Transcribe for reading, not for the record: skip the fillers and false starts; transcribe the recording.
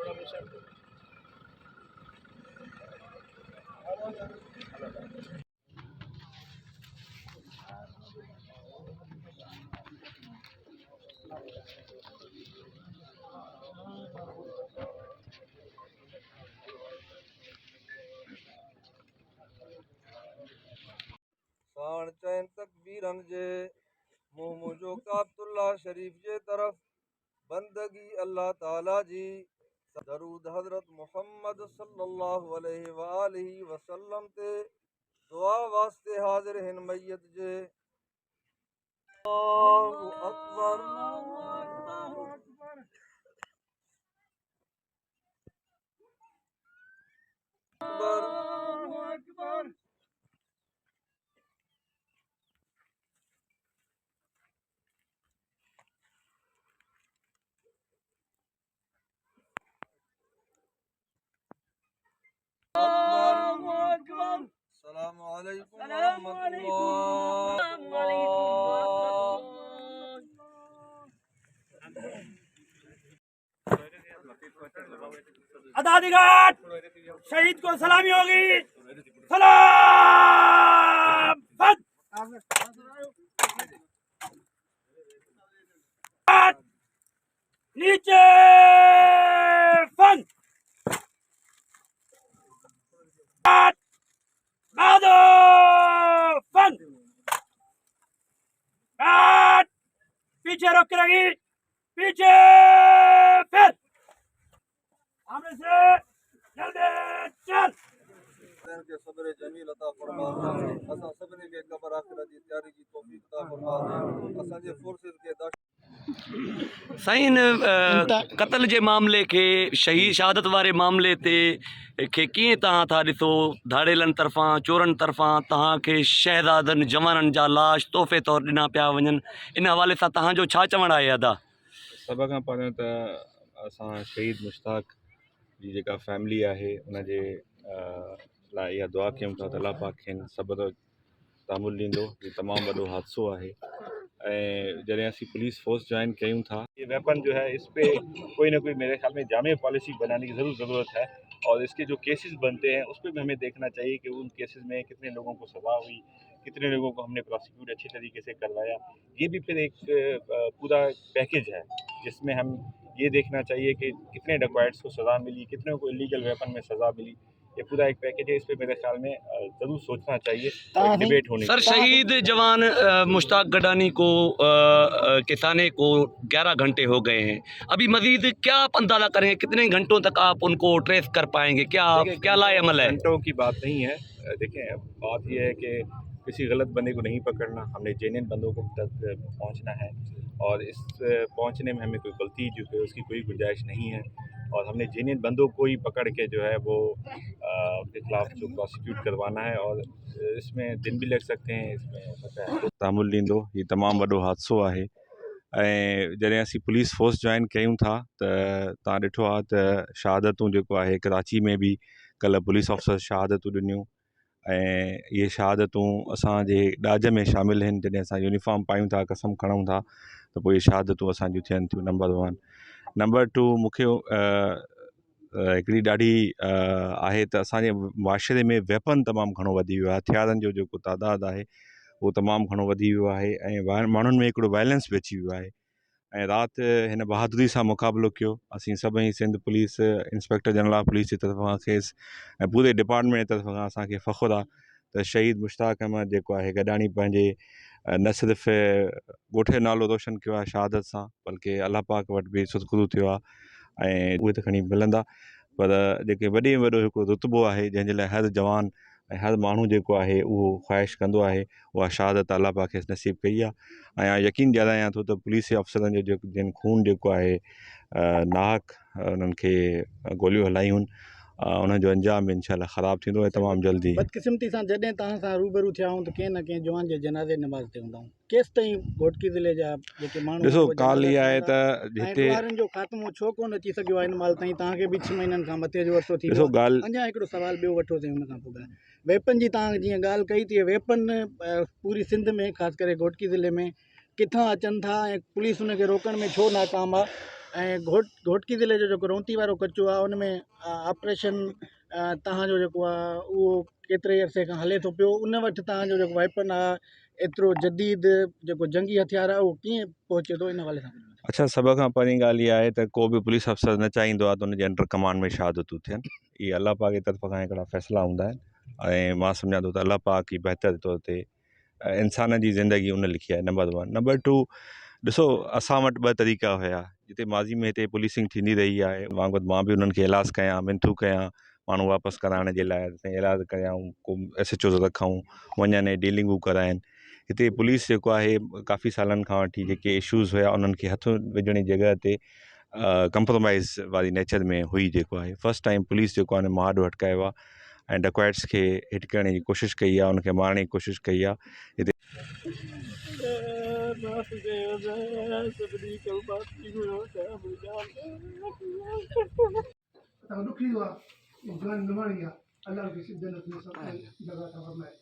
साण चैन तकबीरन जे मुंह मुंहिंजो काबतुल्ला शरीफ जे तरफ़ बंदगी अल्लाह ताला जी दरूद हज़रत मुहम्मद सल्लल्लाहु अलैहि व आलिहि वसल्लम ते दुआ वास्ते हाज़िर हिन मैयत जे। अल्लाहु अकबर। अस्सलामु अलैकुम अदादिगाट शहीद को सलामी होगी। सलाम नीचे फन फन पीछे रोक रही, पीछे फिर सामने से जल्दी चल। के सब्र जमील अता फरमा। असां सभिनी खे क़ब्र आख़िरत जी तयारी जी तौफ़ीक़ अता फरमा। असांजे फोर्सेस खे साईं कत्ल जे मामले के शहीद शहादत वारे मामले ते खे कीअं तव्हां था ॾिसो? धाड़ेलनि तरफ़ां चोरनि तरफ़ां तव्हांखे शहज़ादनि जवाननि जा लाश तोहफ़े तौरु ॾिना पिया वञनि, इन हवाले सां तव्हांजो छा चवणु आहे? अदा सभ खां पहिरियों त असां शहीद मुश्ताक जी जेका फैमिली आहे उनजे लाइ इहा दुआ कयूं था त अल्लाह पाक खेनि सब्र तामुल ॾींदो। हीउ तमामु वॾो हादसो आहे ऐं जॾहिं असीं पुलिस फोर्स ज्वाइन कयूं था, ये वेपन जो है इस पर कोई ना कोई मेरे ख्याल में जामे पॉलिसी बनाने की ज़रूरत है और इसके जो केसेस बनते हैं उस पर भी हमें देखना चाहिए कि उन केसेस में कितने लोगों को सज़ा हुई, कितने लोगों को हमने प्रोसिक्यूट अच्छे तरीके से करवाया। ये भी फिर एक पूरा पैकेज है जिसमें हम ये देखना चाहिए कि कितने डकैट्स को सज़ा मिली, कितने को इलीगल वेपन में सज़ा मिली। ये पूरा एक पैकेज है, इस पर मेरे ख्याल में ज़रूर सोचना चाहिए, डिबेट होनी सर। चाहिए। शहीद जवान मुश्ताक गडानी को किसाने को 11 घंटे हो गए हैं, अभी मजीद क्या आप अंदाज़ा करेंगे कितने घंटों तक आप उनको ट्रेस कर पाएंगे? क्या लाएअमल है? घंटों की बात नहीं है। देखें, बात यह है कि किसी गलत बंदे को नहीं पकड़ना, हमने जेन्युइन बंदों को तक पहुंचना है और इस पहुंचने में हमें कोई गलती जो है उसकी कोई गुंजाइश नहीं है और हमने जेन्युइन बंदों को ही पकड़ के जो है वो उनके खिलाफ जो प्रोसिक्यूट करवाना है और इसमें दिन भी लग सकते हैं। इसमें तामुल ॾींदो। हीउ तमामु वॾो हादसो आहे ऐं जॾहिं असीं पुलिस फोर्स ज्वाइन कयूं था त तव्हां ॾिठो आहे त शहादतूं जेको आहे कराची में बि कल्ह पुलिस ऑफिसर शहादतूं ॾिनियूं ऐं इहे शहादतूं असांजे ॾाज में शामिलु आहिनि। जॾहिं असां यूनिफॉर्म पायूं था, कसम खणूं था त पोइ इहे शहादतूं असांजूं थियनि थियूं। नंबर 1। नंबर 2, मूंखे हिकिड़ी ॾाढी आहे त असांजे मुआशरे में वेपन तमामु घणो वधी वियो आहे, हथियारनि जो जेको तइदादु आहे उहो तमामु घणो वधी वियो आहे ऐं माण्हुनि में हिकिड़ो वायलेंस बि अची वियो आहे ऐं राति हिन बहादुरी सां मुक़ाबिलो कयो। असीं सभई Sindh police inspector general of police जी तरफ़ां खेसि ऐं पूरे डिपार्टमेंट जी तरफ़ खां असांखे फ़ख़ुरु आहे त शहीद मुश्ताक अहमद जेको आहे गडानी पंहिंजे न सिर्फ़ु ॻोठ जो नालो रोशन कयो आहे शहादत सां, बल्कि अल्लाह पाक वटि बि सुख़ुरू थियो आहे ऐं उहे त खणी मिलंदा, पर जेके वॾे में वॾो हिकिड़ो रुतबो आहे जंहिंजे लाइ हर जवान ऐं हर माण्हू जेको आहे उहो ख़्वाहिश कंदो आहे, उहा शहादत अल्लाह पाक खे नसीब कई आहे। ऐं यकीन ॾियारायां थो त पुलिस जे अफ़सरनि जो जिन खून जेको आहे नाहक उन्हनि खे गोलियूं हलायूं उनजो अंजाम इंशाअल्लाह ख़राबु थींदो ऐं तमामु जल्दी। बदकिस्मती सां जॾहिं तव्हां सां रूबरू थिया आहियूं त कंहिं न कंहिं जवान जे जनाज़े नमाज़ ते हूंदा आहियूं। केसि ताईं घोटकी ज़िले जा जेके माण्हू ॾिसो ॻाल्हि इहा आहे त हिते जो ख़ात्मो छो कोन अची सघियो आहे हिन महिल ताईं? तव्हांखे बि 6 महीननि खां मथे जो वरितो थी ॾिसो ॻाल्हि अञा हिकिड़ो सुवाल ॿियो वठोसीं हुन खां पोइ वेपन जी तव्हां जीअं ॻाल्हि कई थी, वेपन पूरी सिंध में ख़ासि करे घोटकी ज़िले में किथां अचनि था ऐं पुलिस उनखे रोकण में छो नाकाम आहे? ऐं घोटकी ज़िले जो जेको रोंती वारो कचो आहे उन में ऑपरेशन तव्हांजो जेको आहे उहो केतिरे अरसे खां हले थो पियो, उन वटि तव्हांजो जेको वाइपन आहे एतिरो जदीद जेको जंगी हथियार आहे उहो कीअं पहुचे थो, इन हवाले सां ॿुधायो। अच्छा, सभ खां पहिरीं ॻाल्हि इहा आहे त को बि पुलिस अफ़सर न चाहींदो आहे त उनजे अंडर कमांड में शहादतूं थियनि। इहे अलाह पाक जी तरफ़ खां हिकिड़ा फ़ैसिला हूंदा आहिनि ऐं मां सम्झां थो त अलाह पाक ई बहितर तौर ते इंसान जी ज़िंदगी उन लिखी आहे, नंबर 1। नंबर 2, ॾिसो असां वटि ॿ तरीक़ा हुया जिते माज़ी में हिते पुलिसिंग थींदी रही आहे, वांगुरु मां बि उन्हनि खे इलाज कयां, मिंथू कयां माण्हू वापसि कराइण जे लाइ, इलाज कयाऊं, को SHOs रखूं, वञनि ऐं डीलिंगूं कराइनि। हिते पुलिस जेको आहे काफ़ी सालनि खां वठी जेके इशूज़ हुया उन्हनि खे हथु विझण जी जॻह ते कंप्रोमाइज़ वारी नेचर में हुई। जेको आहे फस्ट टाइम पुलिस जेको आहे मुआदो हटकायो आहे ऐं डकॉइट्स खे हिट करण जी कोशिशि कई आहे, उनखे मारण जी कोशिशि कई आहे। हिते दुखी हुआ जान निमाणी आहे, अल्लाह की जन्नत में सब जगह था फरमाए।